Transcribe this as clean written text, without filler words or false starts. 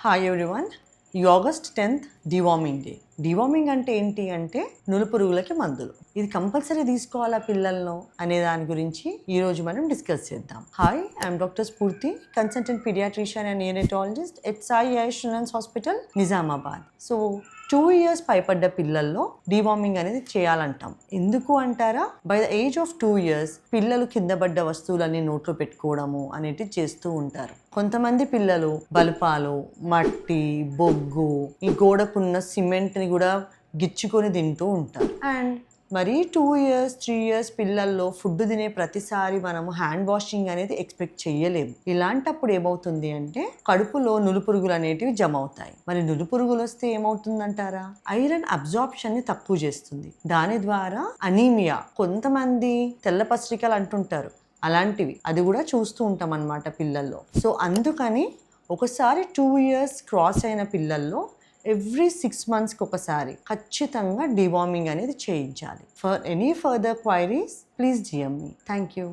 Hi everyone. ఈ August 10th deworming day. Deworming అంటే ఏంటి అంటే నులుపురుగులకి మందులు. ఇది కంపల్సరీ తీసుకోవాలా పిల్లల్లో అనే దాని గురించి ఈ రోజు మనం డిస్కస్ చేద్దాం. Hi, I'm doctor Spoorthi, consultant paediatrician and neonatologist at Sai Ayush children's hospital, Nizamabad. So 2 years పైపడ్డ పిల్లల్లో డివార్మింగ్ అనేది చేయాలంటాం. ఎందుకు అంటారా? By the age of 2 years పిల్లలు కింద పడ్డ వస్తువులన్నీ నోట్లో పెట్టుకోవడము అనేటివి చేస్తూ ఉంటారు. కొంతమంది పిల్లలు బల్పాలు, మట్టి, బొగ్గు, ఈ గోడకున్న సిమెంట్ని కూడా గిచ్చుకొని తింటూ ఉంటారు. అండ్ మరి 2 years 3 years పిల్లల్లో ఫుడ్ తినే ప్రతిసారి మనము హ్యాండ్ వాషింగ్ అనేది ఎక్స్పెక్ట్ చేయలేము. ఇలాంటప్పుడు ఏమవుతుంది అంటే కడుపులో నులుపురుగులు అనేటివి జమ అవుతాయి. మరి నులుపురుగులు వస్తే ఏమవుతుందంటారా? ఐరన్ అబ్జార్ప్షన్ ని తక్కువ చేస్తుంది. దాని ద్వారా అనీమియా, కొంతమంది తెల్లపత్రికలు అంటుంటారు, అలాంటివి అది కూడా చూస్తూ ఉంటాం అన్నమాట పిల్లల్లో. సో అందుకని ఒకసారి 2 years క్రాస్ అయిన పిల్లల్లో ఎవ్రీ 6 monthsకి ఒకసారి ఖచ్చితంగా డివార్మింగ్ అనేది చేయించాలి. For any further queries please DM me. Thank you.